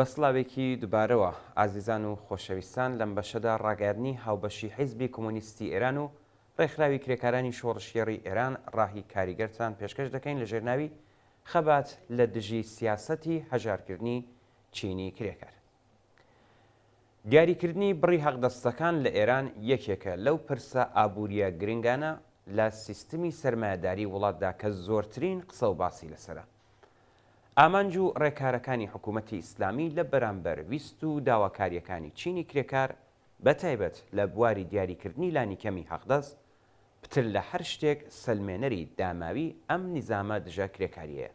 بەسڵاوێکی دووبارەوە ئازیزان و خۆشەویستان لەم بەشەدا ڕاگەاندنی هاوبەشی حیزبی کۆمۆنیستی ئێران و ڕێکخراوی کرێکارانی شۆڕشیێڕی ئێران ڕاهی کاریگەرتان پێشکەش دەکەین لە ژێرناوی خەبات لە دژی سیاسەتی هەژارکردنی چینی کرێکار. دیاریکردنی بڕی حەقدەستەکان لە ئێران یەکێکە لەو پرسە ئابوووریە گرنگانە لە سیستمی سەرمایەداری وڵاتدا کە زۆرترین قسە و باسی لەسرە. ئامانج و ڕێکارەکانی حکوومەتی ئیسلامی لە بەرامبەر ویست و داواکاریەکانی چینی کرێکار بەتایبەت لە بواری دیاریکردنی لانیکەمی حەقدەست پتر لە هەر شتێک سەلمێنەری داماوی ئەم نیزامە دژە کرێکاریەیە.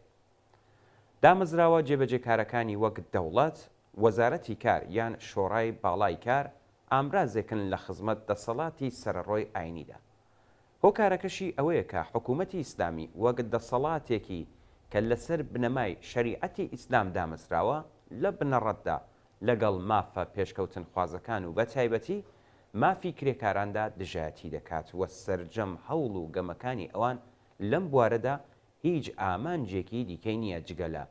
دامەزراوە جێبەجێکارەکانی وەک دەوڵەت، وەزارەتی کار یان شۆڕای باڵای کار ئامرازێکن لە خزمەت دەسەڵاتی سەرڕۆی ئاینیدا. هۆکارەکەشی ئەوەیە کە حکوومەتی ئیسلامی وەک دەسەڵاتێکی کە لەسەر بنەمای شەریعەتی ئیسلام دامەزراوە لە بنەڕەتدا لەگەڵ مافە پێشکەوتن خوازەکان و بەتایبەتی مافی کرێکاراندا دژایەتی دەکات وە سەرجەم هەوڵ و گەمەکانی ئەوان لەم بوارەدا هیچ ئامانجێکی دیکەی نییە جگە لە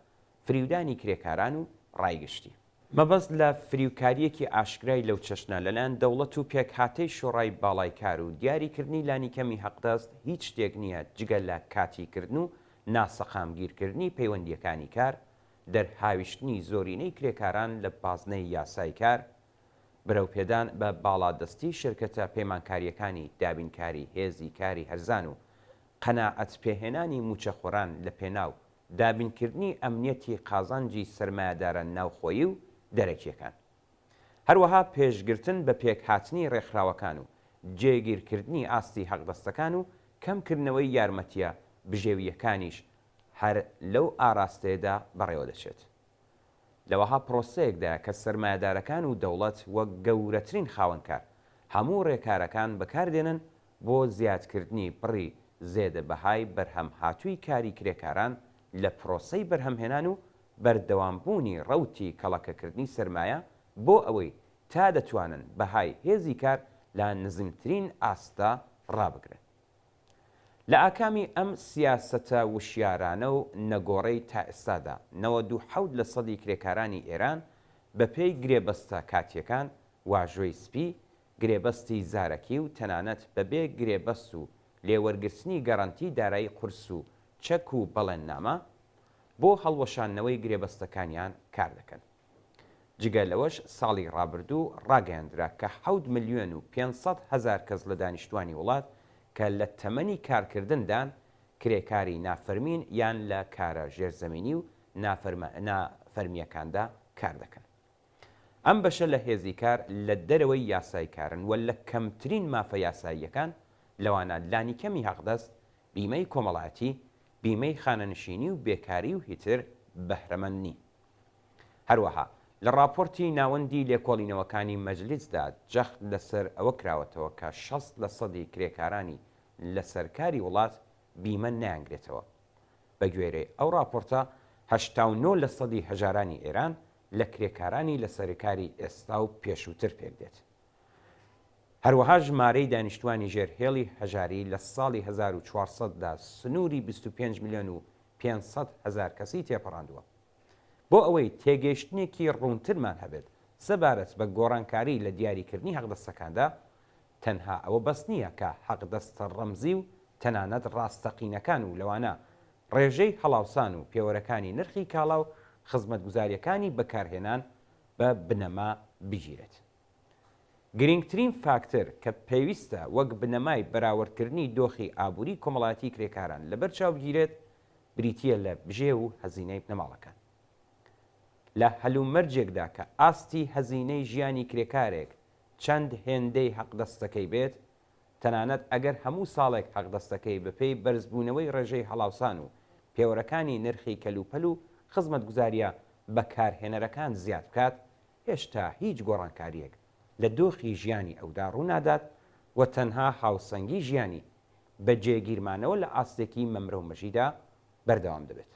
فریودانی کرێکاران و ڕایگشتی. مەبەست لە فریوکاریەکی ئاشکرای لەو چەشنە لەلایەن دەوڵەت و پێکهاتەی شۆڕای باڵای کار و دیاریکردنی لانیکەمی حەقدەست هیچ شتێک نییە جگە لە کاتیکردن و ناسەقامگیرکردنی پەیوەندیەکانی کار، دەرهاویشتنی زۆرینەی کرێکاران لە بازنەی یاسای کار، بەرەوپێدان بە باڵادەستی شرکەتە پەیمانکاریەکانی دابینکاری هێزی کاری هەرزان و قەناعەت پێهێنانی موچەخۆران لە پێناو دابینکردنی ئەمنیەتی قازانجی سەرمایەدارە ناوخۆیی و دەرەکیەکان. هەروەها پێشگرتن بە پێکهاتنی ڕێکخراوەکان و جێگیرکردنی ئاستی حەقدەستەکان و کەمکردنەوەی یارمەتیە بژێویەکانیش هەر لەو ئاراستەیەدا بەڕێوە دەچێت. لەوەها پرۆسەیەکدا کە سەرمایەدارەکان و دەوڵەت وەک گەورەترین خاوەنکار هەموو ڕێکارەکان بەکاردێنن بۆ زیادکردنی بڕی زێدە بەهای بەرهەم هاتووی کاری کرێکاران لە پرۆسەی بەرهەمهێنان و بەردەوامبوونی ڕەوتی کەڵەکەکردنی سەرمایە بۆ ئەوەی تا دەتوانن بەهای هێزی کار لە نزمترین ئاستا ڕابگرن. لە ئاکامی ئەم سیاسەتە وشیارانە و نەگۆڕەی تا ئێستادا 92% کرێکارانی ئێران بە پێی گرێبەستە کاتیەکان، واژۆی سپی، گرێبەستی زارەکی و تەنانەت بەبێ گرێبەست و لێوەرگرتنی گەڕەنتی دارایی قورس و چەک و بەڵێننامە بۆ هەڵوەشانەوەی گرێبەستەکانیان کار دەکەن. جگە لەوەش ساڵی ڕابردوو ڕاگەیاندرا کە 7,500,000 کەس لە دانیشتوانی وڵات کە لە تەمەنی کارکردندان کرێکاری نافەرمین یان لە کارە ژێرزەمینی و نافەرمیەکاندا کار دەکەن. ئەم بەشە لە هێزی کار لە دەرەوەی یاسای کارن و لە کەمترین مافە یاساییەکان لەوانە لانیکەمی حەقدەست، بیمەی کۆمەڵایەتی، بیمەی خانەنشینی و بێکاری و هیتر بەهرەمەندنی. هەروەها لە راپۆرتی ناوەندی لێکۆڵینەوەکانی مەجلیسدا جەخت لەسەر ئەوە کراوەتەوە کە 60% کرێکارانی لە سەرکاری وڵات بیمە نەیانگرێتەوە. بە گوێرەی ئەو راپۆرتە 89% هەژارانی ئێران لە کرێکارانی لە سەرکاری ئێستا و پێشووتر پێک دێت. هەروەها ژمارەی دانیشتوانی ژێرهێڵی هەژاری لە ساڵی 1400دا سنووری 25,500,000 کەسی تێپەڕاندووە. بۆ ئەوەی تێگەیشتنێکی ڕوونترمان هەبێت سەبارەت بە گۆڕانکاری لە دیاریکردنی حەقدەستەکاندا تەنها ئەوە بەس نییە کە حەقدەستە ڕەمزی و تەنانەت ڕاستەقینەکان و لەوانە ڕێژەی هەڵاوسان و پێوەرەکانی نرخی کاڵا و خزمەتگوزاریەکانی بەکارهێنان بە بنەما بگیرێت. گرنگترین فاکتەر کە پێویستە وەک بنەمای بەراوردکردنی دۆخی ئابووری کۆمەڵایەتی کرێکاران لەبەرچاو بگیرێت بریتیە لە بژێ و هەزینەی بنەماڵەکان. لە هەلومەرجێکدا کە ئاستی هەزینەی ژیانی کرێکارێک چەند هێندەی حەقدەستەکەی بێت، تەنانەت ئەگەر هەموو ساڵێک حەقدەستەکەی بەپێی بەرزبوونەوەی ڕێژەی هەڵاوسان و پێوەرەکانی نرخی کەلوپەل و خزمەتگوزاریە بەکارهێنەرەکان زیاد بکات، هێشتا هیچ گۆڕانکاریەک لە دۆخی ژیانی ئەودا ڕوونادات و تەنها هاوسەنگی ژیانی بە جێگیرمانەوە لە ئاستێکی مەمرە و مەژیدا بەردەوام دەبێت.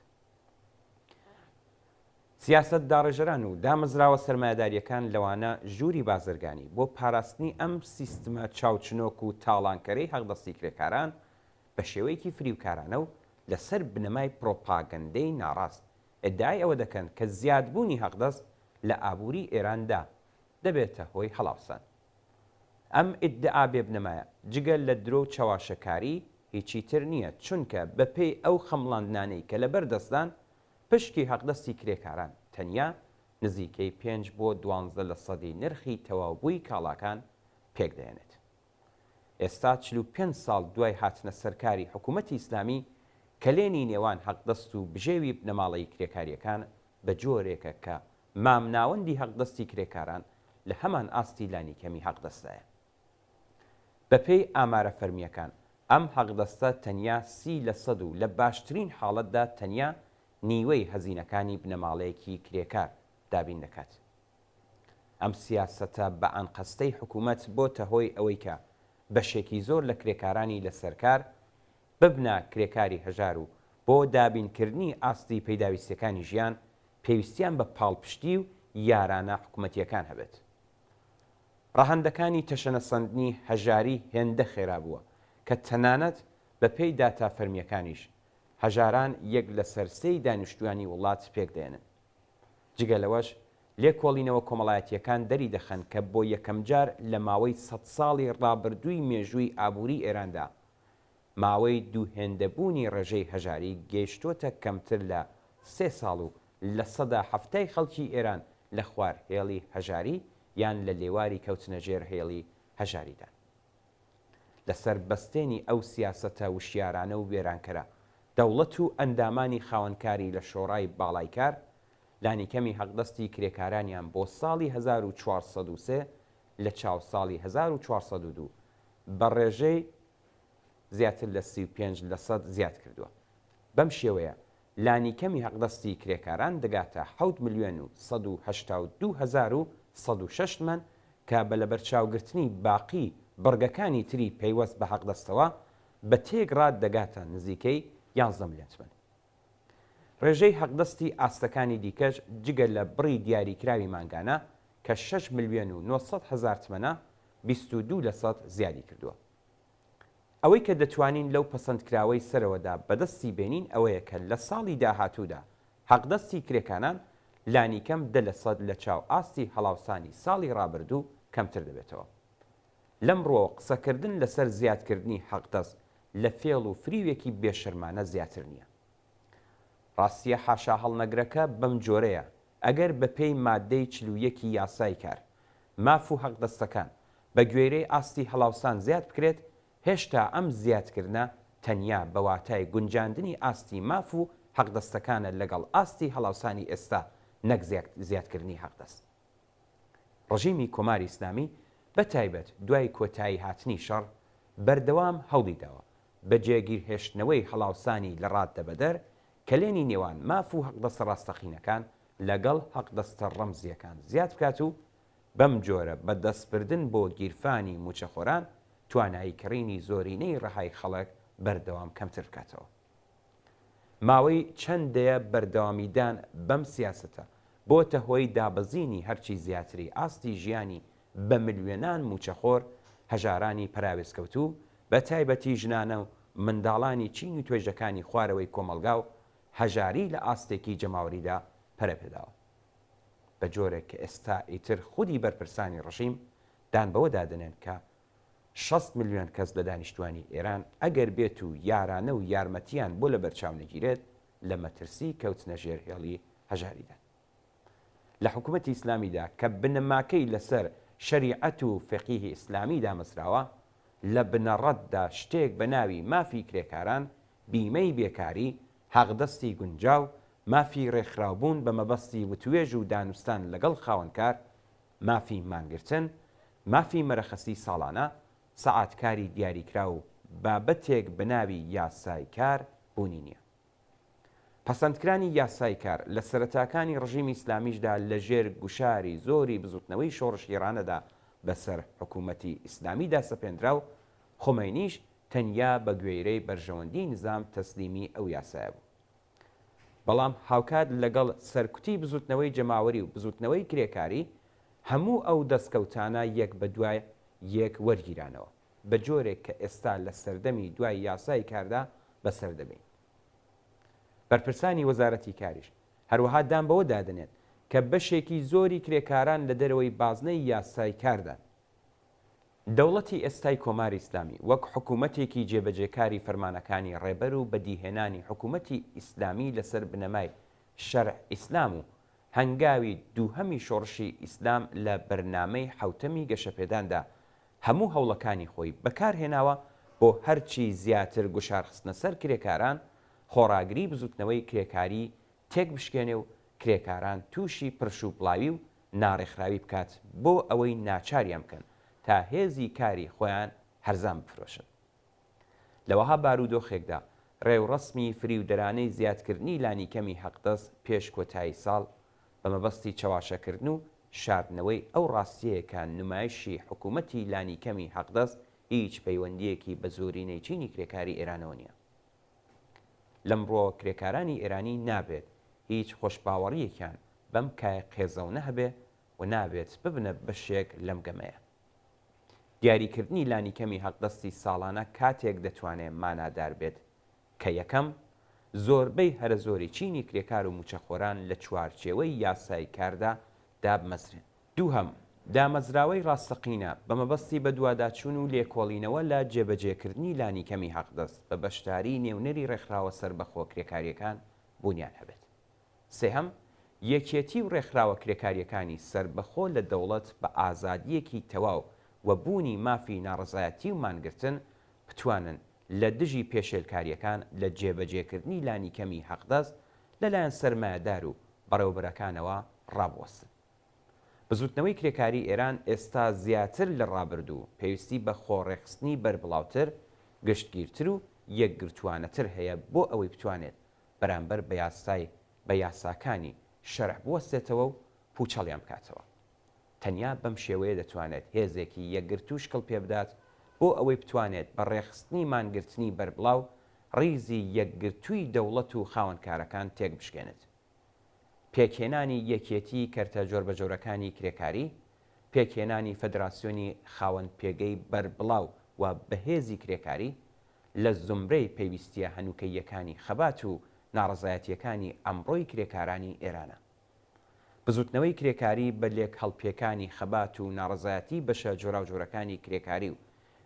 سیاست داڕێژەران و دامەزراوە سەرمایەداریەکان لەوانە ژووری بازرگانی بۆ پاراستنی ئەم سیستمە چاوچنۆک و تاڵانکەرەی حەقدەستی کرێکاران بە شێوەیەکی فریوکارانە و لەسەر بنەمای پرۆپاگەندەی ناڕاست ئەدعای ئەوە دەکەن کە زیادبوونی حەقدەست لە ئابووری ئێراندا دەبێتە هۆی هەڵاوسان. ئەم ئیدعا بێبنەمایە جگەل لە درۆ و چاواشەکاری هیچی تر نییە، چونکە بەپێی ئەو خەمڵاندنانەی کە لە بەردەستدان پشکی حەقدەستی کرێکاران تەنیا نزیکەی 5 بۆ 12% نرخی تەواوبووی کاڵاکان پێکدێنێت. ئێستا 45 ساڵ دوای هاتنە سەرکاری حکوومەتی ئیسلامی کەلێنی نێوان حەقدەست و بژێوی بنەماڵەی کرێکاریەکان بە جۆرێکە کە مامناوەندی حەقدەستی کرێکاران لە هەمان ئاستی لانیکەمی حەقدەستایە. بەپێی ئامارە فەرمیەکان ئەم حەقدەستە تەنیا 30% و لە باشترین حاڵەتدا تەنیا نیوەی هەزینەکانی بنەماڵەیەکی کرێکار دابین دەکات. ئەم سیاسەتە بە ئەنقەستەی حکوومەت بۆتە هۆی ئەوەی کە بەشێکی زۆر لە کرێکارانی لەسەرکار ببنە کرێکاری هەژار و بۆ دابینکردنی ئاستی پەیداویستیەکانی ژیان پێویستیان بە پاڵپشتی و یارانە حکوومەتیەکان هەبێت. ڕاهەندەکانی تەشەنەسەندنی هەژاری هێندە خێرا بووە کە تەنانەت بە پێی داتا فەرمیەکانیش هەژاران یەک لە سەرسەی دانیشتوانی وڵات پێکدێنن. جگە لەوەش لێکۆڵینەوە کۆمەڵایەتیەکان دەری دەخەن کە بۆ یەکەم جار لە ماوەی 100 ساڵی ڕابردووی مێژووی ئابووری ئێراندا ماوەی دووهێندەبوونی ڕێژەی هەژاری گەیشتۆتە کەمتر لە 3 ساڵ و لە سەدا هەفتەی خەڵکی ئێران لە خوار هێڵی هەژاری یان لە لێواری کەوتنەژێر هێڵی هەژاریدان. لەسەر بەستێنی ئەو سیاسەتە وشیارانە و وێرانکەرە دەوڵەت و ئەندامانی خاوەنکاری لە شۆڕای باڵایکار لانیکەمی حەقدەستی کرێکارانیان بۆ ساڵی 1403 لە چاو ساڵی 1402 بە ڕێژەی زیاتر لە 35% زیاد کردووە. بەم شێوەیە لانیکەمی حەقدەستی کرێکاران دەگاتە 7,182,106 من کە بە لە بەرچاوگرتنی باقی بڕگەکانی تری پەیوەست بە حەقدەستەوە بە تێگڕات دەگاتە نزیکەی 11 ملیۆن تمەن. ڕێژەی حەقدەستی ئاستەکانی دیکەش جگە لە بڕی دیاریکراوی مانگانە کە 6,900,000 تمەنە 22% زیادی کردووە. ئەوەی کە دەتوانین لەو پەسەندکراوەی سەرەوەدا بەدەستی بێنین ئەوەیە کە لە ساڵی داهاتوودا حەقدەستی کرێکانان لانیکەم 10% لە چاو ئاستی هەڵاوسانی ساڵی ڕابردوو کەمتر دەبێتەوە. لەمڕۆ قسەکردن لەسەر زیادکردنی حەقدەست لە فێڵ و فریوێکی بێشەرمانە زیاتر نییە. ڕاستیە حاشا هەڵنەگرەکە بەم جۆرەیە ئەگەر بە پێی مادەی 41 یاسای کار ماف و حەقدەستەکان بە گوێرەی ئاستی هەڵاوسان زیاد بکرێت هێشتا ئەم زیادکردنە تەنیا بە واتای گونجاندنی ئاستی ماف و حەقدەستەکانە لەگەڵ ئاستی هەڵاوسانی ئێستا نەک زیادکردنی حەقدەست. ڕژیمی کۆماری ئیسلامی بە تایبەت دوای کۆتایی هاتنی شەڕ بەردەوام هەوڵی داوە بە جێگیرهێشتنەوەی هەڵاوسانی لە ڕاددەبەدەر کەلێنی نێوان ماف و حەقدەستە ڕاستەقینەکان لەگەڵ حەقدەستە ڕەمزیەکان زیاد بکات و بەم جۆرە بە دەستبردن بۆ گیرفانی موچەخۆران توانایی کڕینی زۆرینەی ڕەهای خەڵک بەردەوام کەمتر بکاتەوە. ماوەی چەندەیە بەردەوامیدان بەم سیاسەتە بۆتە هۆی دابەزینی هەرچی زیاتری ئاستی ژیانی بە ملیۆنان موچەخۆر هەژارانی پەراوێزکەوتوو بە تایبەتی ژنانە و منداڵانی چین و توێژەکانی خوارەوەی کۆمەلگا و هەژاری لە ئاستێکی جەماوەریدا پەرەپێداوە. بە جۆرێک کە ئێستا ئیتر خودی بەرپرسانی ڕژیم دان بەوە دادنێن کە 60 ملیۆن کەس لە دانیشتوانی ئێران ئەگەر بێت و یارانە و یارمەتیان بۆ لە بەرچاو نەگیرێت لە مەترسی کەوتنە ژێر هێڵی هەژاریدان. لە حکوومەتی ئیسلامیدا کە بنەماکەی لەسەر شەریعەت و فقیهی ئیسلامی دامەزراوە لە بنەڕەتدا شتێک بە ناوی مافی کرێکاران بیمەی بێکاری حەقدەستی گونجاو مافی ڕێکخراوبوون بە مەبەستی وتوێژ و دانوستان لەگەڵ خاوەنکار مافی مانگرتن مافی مەرەخەسی ساڵانە سەعاتکاری دیاریکرا و بابەتێک بە ناوی یاسای کار بوونی نییە. پەسەندکرانی یاسای کار لە سەرەتاکانی ڕژیمی ئیسلامیشدا لە ژێر گوشاری زۆری بزوتنەوەی شۆڕش ئێرانەدا بەسەر حکوومەتی ئیسلامیدا سەپێنرا و خۆمەینیش تەنیا بە گوێرەی بەرژەوەندی نظام تەسلیمی ئەو یاسایە بوو. بەڵام هاوکات لەگەڵ سەرکوتی بزوتنەوەی جەماوەری و بزوتنەوەی کرێکاری هەموو ئەو دەستکەوتانە یەک بە دوای یەک وەرگیرانەوە بە جۆرێک کە ئێستا لە سەردەمی دوای یاسای کاردا بەسەر دەبین. بەرپرسانی وەزارەتی کاریش هەروەها دان بەوە دادنێت کە بەشێکی زۆری کرێکاران لە دەرەوەی بازنەی یاسای کاردان. دەوڵەتی ئێستای کۆماری ئیسلامی وەک حکوومەتێکی جێبەجێکاری فەرمانەکانی ڕێبەر و بەدیهێنانی حکوومەتی ئیسلامی لەسەر بنەمای شەرع ئیسلام و هەنگاوی دووهەمی شۆڕشی ئیسلام لە بەرنامەی حوتەمی گەشەپێداندا هەموو هەوڵەکانی خۆی بەکارهێناوە بۆ هەرچی زیاتر گوشارخستنە سەر کرێکاران خۆڕاگری بزوتنەوەی کرێکاری تێک بشکێنێ و کرێکاران تووشی پرش و بڵاوی و ناڕێکخراوی بکات بۆ ئەوەی ناچاریان بکەن تا هێزی کاری خۆیان هەرزان بفرۆشن. لەوەها بارودۆخێکدا ڕێوڕەسمی فریودەرانەی زیادکردنی لانی کەمی حەقدەست پێش کۆتایی ساڵ بە مەبەستی چاواشەکردن و شاردنەوەی ئەو ڕاستیەکە نمایشی حکوومەتی لانی کەمی حەقدەست هیچ پەیوەندیەکی بە زۆری نەیچینی کرێکاری ئێرانەوە نییە. لەمڕۆ کرێکارانی ئێرانی نابێت هیچ خۆشباوەڕیەکیان بەم کای قێزەونە هەبێ و نابێت ببنە بەشێک لەم گەمەیە. دیاریکردنی لانی کەمی حەقدەستی ساڵانە کاتێک دەتوانێت مانادار بێت کە یەکەم زۆربەی هەرە زۆری چینی کرێکار و موچەخۆران لە چوارچێوەی یاسای کاردا دابمەزرێن. دووهەم دامەزراوەی ڕاستەقینە بە مەبەستی بە دوواداچوون و لێکۆڵینەوە لە جێبەجێکردنی لانی کەمی حەقدەست بە بەشداری نێونەری ڕێکخراوە سەربەخۆ کرێکاریەکان بوونیان هەبێت. سێهەم یەکێتی و ڕێکخراوە کرێکاریەکانی سەربەخۆ لە دەوڵەت بە ئازادیەکی تەواو و بوونی مافی ناڕزایەتی و مانگرتن بتوانن لە دژی پێشێلکاریەکان لە جێبەجێکردنی لانی کەمی حەقدەست لەلایەن سەرمایەدار و بەڕێوەبەرەکانەوە ڕابوەستن. بزوتنەوەی کرێکاری ئێران ئێستا زیاتر لە ڕابردوو پێویستی بە خۆڕێخستنی بەربڵاوتر، گشتگیرتر و یەکگرتوانەتر هەیە بۆ ئەوەی بتوانێت بەرامبەر بە یاساکانی شەرع بوەستێتەوە و پوچەڵیان بکاتەوە. تەنیا بەم شێوەیە دەتوانێت هێزێکی یەکگرت و شکڵ پێ بدات بۆ ئەوەی بتوانێت بە ڕێخستنی مانگرتنی بەربڵاو ڕیزی یەکگرتووی دەوڵەت و خاوەنکارەکان تێک بشکێنێت. پێکهێنانی یەکێتی کەرتە جۆربەجۆرەکانی کرێکاری، پێکهێنانی فەدراسیۆنی خاوەن پێگەی بەربڵاو و بەهێزی کرێکاری لە زمرەی پێویستیە هەنووکەیەکانی خەبات و ناڕزایەتیەکانی ئەمڕۆی کرێکارانی ئێرانە. بزوتنەوەی کرێکاری بە لێک هەڵپێکانی خەبات و ناڕزایەتی بەشە جۆراوجۆرەکانی کرێکاری و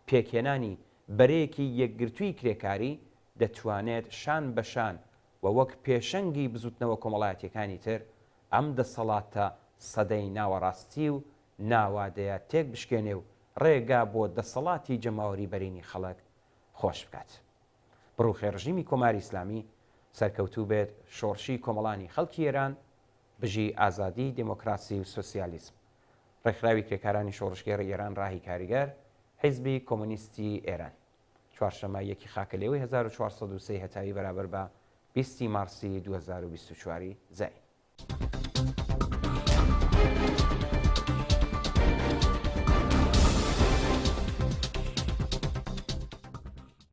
پێکهێنانی بەرەیەکی یەکگرتووی کرێکاری دەتوانێت شان بەشان و وەک پێشەنگی بزوتنەوە کۆمەڵایەتیەکانی تر ئەم دەسەڵاتە سەدەی ناوەڕاستی و ناوادەیە تێک بشکێنێ و ڕێگا بۆ دەسەڵاتی جەماوەری بەرینی خەڵک خۆش بکات. بڕوخێ ڕژیمی کۆماری ئیسلامی سەرکەوتوو بێت شۆڕشی کۆمەڵانی خەڵکی ئێران بژی ئازادی، دموکراسی و سۆسیالیسم. ڕێکخراوی کرێکارانی شۆڕشگێڕی ئێران ڕاهی کاریگەر، حیزبی کۆمۆنیستی ئێران. چوارشەمە 1 خاکەلێوەی 1403 هەتاوی بەرابەر بە 20 مارسی 2024 زەین.